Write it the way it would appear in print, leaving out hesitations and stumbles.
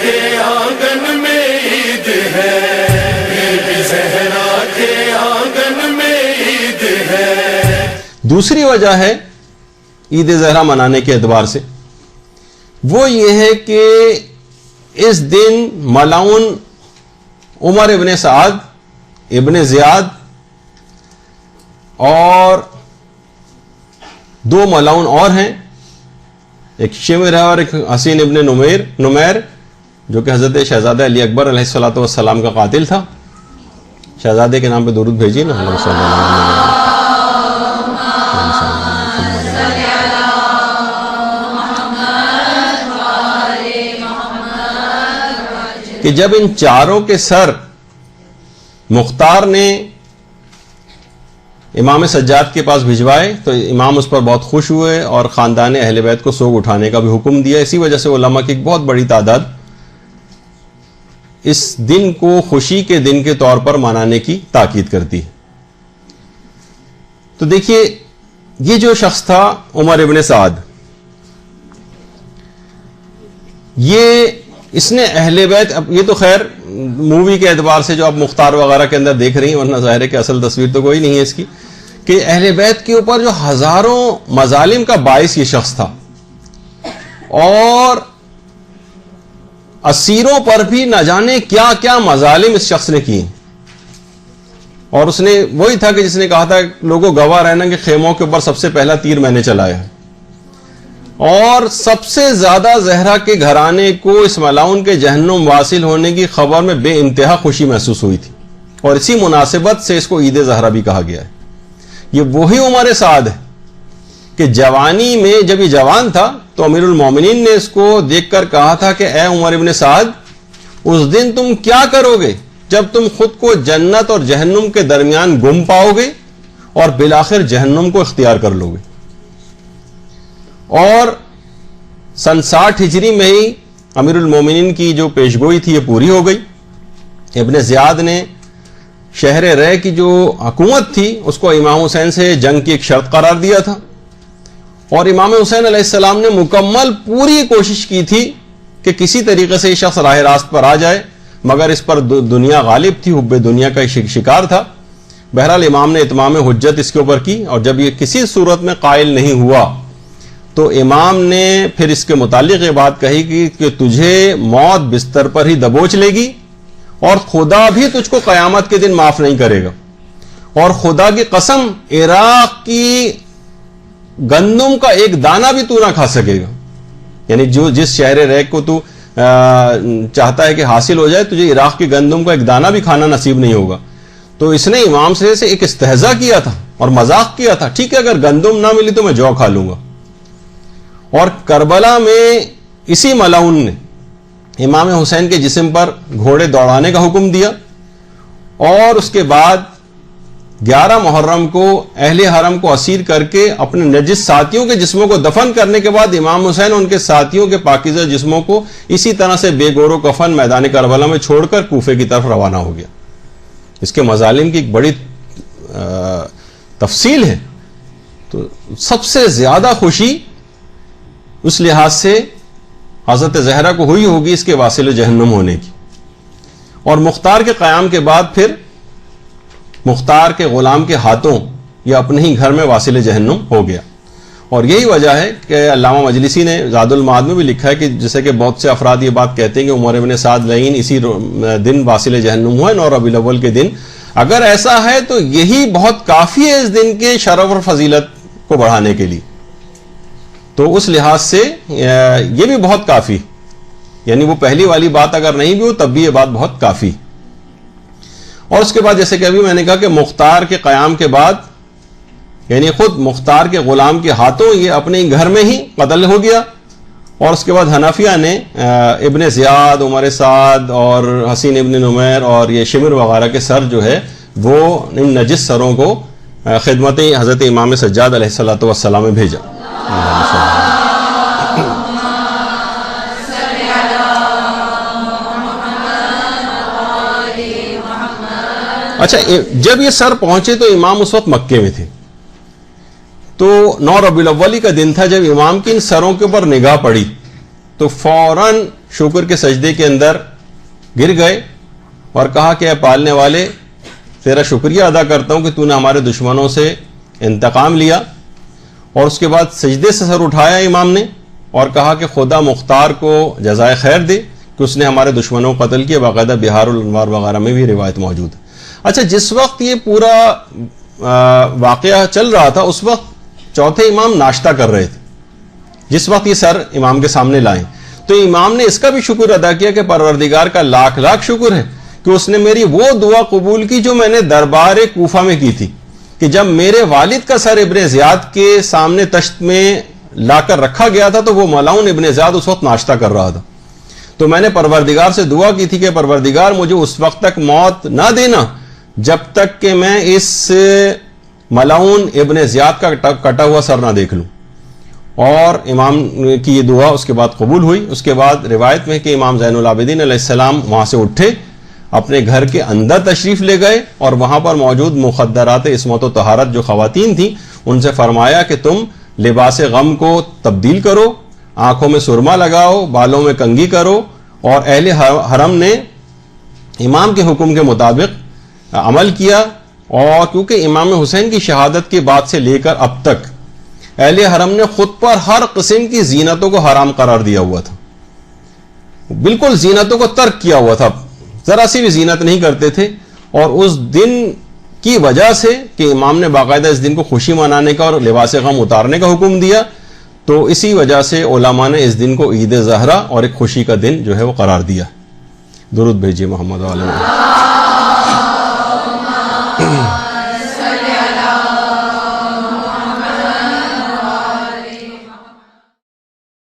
کے آنگن میں عید ہے، بی بی زہرا کے آنگن میں عید ہے۔ دوسری وجہ ہے عید زہرا منانے کے اعتبار سے، وہ یہ ہے کہ اس دن ملعون عمر ابن سعد ابن زیاد اور دو ملعون اور ہیں، ایک شمر ہے اور ایک حسین ابن نمیر جو کہ حضرت شہزادہ علی اکبر علیہ الصلوۃ والسلام کا قاتل تھا۔ شہزادے کے نام پہ درود بھیجیے نا، اللہم صلی اللہ علیہ وسلم۔ کہ جب ان چاروں کے سر مختار نے امام سجاد کے پاس بھجوائے تو امام اس پر بہت خوش ہوئے اور خاندان اہل بیت کو سوگ اٹھانے کا بھی حکم دیا۔ اسی وجہ سے علماء کی ایک بہت بڑی تعداد اس دن کو خوشی کے دن کے طور پر منانے کی تاکید کرتی ہے۔ تو دیکھیے یہ جو شخص تھا عمر ابن سعد، اس نے اہل بیت، یہ تو خیر مووی کے اعتبار سے جو آپ مختار وغیرہ کے اندر دیکھ رہی ہیں، ورنہ ظاہر ہے کہ اصل تصویر تو کوئی نہیں ہے اس کی، کہ اہل بیت کے اوپر جو ہزاروں مظالم کا باعث یہ شخص تھا، اور اسیروں پر بھی نہ جانے کیا کیا مظالم اس شخص نے کیے، اور اس نے وہی تھا کہ جس نے کہا تھا لوگوں گواہ رہنا کہ خیموں کے اوپر سب سے پہلا تیر میں نے چلایا ہے، اور سب سے زیادہ زہرا کے گھرانے کو اس ملعون کے جہنم واصل ہونے کی خبر میں بے انتہا خوشی محسوس ہوئی تھی، اور اسی مناسبت سے اس کو عید زہرا بھی کہا گیا ہے۔ یہ وہی عمر سعد ہے کہ جوانی میں جب یہ جوان تھا تو امیر المومنین نے اس کو دیکھ کر کہا تھا کہ اے عمر ابن سعد، اس دن تم کیا کرو گے جب تم خود کو جنت اور جہنم کے درمیان گم پاؤ گے اور بالآخر جہنم کو اختیار کر لو گے۔ اور سن 60 ہجری میں ہی امیر المومنین کی جو پیشگوئی تھی یہ پوری ہو گئی۔ ابن زیاد نے شہر رے کی جو حکومت تھی اس کو امام حسین سے جنگ کی ایک شرط قرار دیا تھا، اور امام حسین علیہ السلام نے مکمل پوری کوشش کی تھی کہ کسی طریقے سے یہ شخص راہ راست پر آ جائے، مگر اس پر دنیا غالب تھی، حب دنیا کا شکار تھا۔ بہرحال امام نے اتمام حجت اس کے اوپر کی، اور جب یہ کسی صورت میں قائل نہیں ہوا تو امام نے پھر اس کے متعلق یہ بات کہی کہ تجھے موت بستر پر ہی دبوچ لے گی، اور خدا بھی تجھ کو قیامت کے دن معاف نہیں کرے گا، اور خدا کی قسم عراق کی گندم کا ایک دانہ بھی تو نہ کھا سکے گا، یعنی جس شہر ریک کو تو چاہتا ہے کہ حاصل ہو جائے، تجھے عراق کی گندم کا ایک دانہ بھی کھانا نصیب نہیں ہوگا۔ تو اس نے امام سے ایک استہزاء کیا تھا اور مذاق کیا تھا، ٹھیک ہے اگر گندم نہ ملی تو میں جو کھا لوں گا۔ اور کربلا میں اسی ملعون نے امام حسین کے جسم پر گھوڑے دوڑانے کا حکم دیا، اور اس کے بعد 11 محرم کو اہل حرم کو اسیر کر کے اپنے نجس ساتھیوں کے جسموں کو دفن کرنے کے بعد امام حسین ان کے ساتھیوں کے پاکیزہ جسموں کو اسی طرح سے بے گور و کفن میدان کربلا میں چھوڑ کر کوفے کی طرف روانہ ہو گیا۔ اس کے مظالم کی ایک بڑی تفصیل ہے۔ تو سب سے زیادہ خوشی اس لحاظ سے حضرت زہرا کو ہوئی ہوگی اس کے واصل جہنم ہونے کی، اور مختار کے قیام کے بعد پھر مختار کے غلام کے ہاتھوں یہ اپنے ہی گھر میں واصل جہنم ہو گیا۔ اور یہی وجہ ہے کہ علامہ مجلسی نے زاد المعاد میں بھی لکھا ہے کہ جیسے کہ بہت سے افراد یہ بات کہتے ہیں کہ عمر ابن سعد لعین اسی دن واصل جہنم ہوا ہے، 9 ربیع الاول کے دن۔ اگر ایسا ہے تو یہی بہت کافی ہے اس دن کے شرف اور فضیلت کو بڑھانے کے لیے، تو اس لحاظ سے یہ بھی بہت کافی، یعنی وہ پہلی والی بات اگر نہیں بھی ہو تب بھی یہ بات بہت کافی۔ اور اس کے بعد جیسے کہ ابھی میں نے کہا کہ مختار کے قیام کے بعد یعنی خود مختار کے غلام کے ہاتھوں یہ اپنے گھر میں ہی قتل ہو گیا، اور اس کے بعد حنفیہ نے ابن زیاد، عمر سعد اور حسین ابن نمیر اور یہ شمر وغیرہ کے سر جو ہے وہ ان نجس سروں کو خدمت حضرت امام سجاد علیہ الصلوۃ والسلام میں بھیجا۔ اچھا، جب یہ سر پہنچے تو امام اس وقت مکے میں تھے، تو 9 ربیع الاول کا دن تھا جب امام کی ان سروں کے اوپر نگاہ پڑی تو فوراً شکر کے سجدے کے اندر گر گئے اور کہا کہ اے پالنے والے، تیرا شکریہ ادا کرتا ہوں کہ تو نے ہمارے دشمنوں سے انتقام لیا. اور اس کے بعد سجدے سے سر اٹھایا امام نے اور کہا کہ خدا مختار کو جزائے خیر دے کہ اس نے ہمارے دشمنوں کو قتل کیا. باقاعدہ بہار الانوار وغیرہ میں بھی روایت موجود ہے. اچھا، جس وقت یہ پورا واقعہ چل رہا تھا اس وقت چوتھے امام ناشتہ کر رہے تھے. جس وقت یہ سر امام کے سامنے لائیں تو امام نے اس کا بھی شکر ادا کیا کہ پروردگار کا لاکھ لاکھ شکر ہے کہ اس نے میری وہ دعا قبول کی جو میں نے دربار کوفہ میں کی تھی، کہ جب میرے والد کا سر ابن زیاد کے سامنے تشت میں لا کر رکھا گیا تھا تو وہ ملعون ابن زیاد اس وقت ناشتہ کر رہا تھا. تو میں نے پروردگار سے دعا کی تھی کہ پروردگار مجھے اس وقت تک موت نہ دینا جب تک کہ میں اس ملعون ابن زیاد کا کٹا ہوا سر نہ دیکھ لوں. اور امام کی یہ دعا اس کے بعد قبول ہوئی. اس کے بعد روایت میں کہ امام زین العابدین علیہ السلام وہاں سے اٹھے، اپنے گھر کے اندر تشریف لے گئے اور وہاں پر موجود مخدرات عصمت و طہارت جو خواتین تھیں ان سے فرمایا کہ تم لباس غم کو تبدیل کرو، آنکھوں میں سرما لگاؤ، بالوں میں کنگھی کرو. اور اہل حرم نے امام کے حکم کے مطابق عمل کیا. اور کیونکہ امام حسین کی شہادت کے بعد سے لے کر اب تک اہل حرم نے خود پر ہر قسم کی زینتوں کو حرام قرار دیا ہوا تھا، بالکل زینتوں کو ترک کیا ہوا تھا، ذرا سی بھی زینت نہیں کرتے تھے. اور اس دن کی وجہ سے کہ امام نے باقاعدہ اس دن کو خوشی منانے کا اور لباس غم اتارنے کا حکم دیا، تو اسی وجہ سے علماء نے اس دن کو عید زہرا اور ایک خوشی کا دن جو ہے وہ قرار دیا. درود بھیجیے محمد علیہ.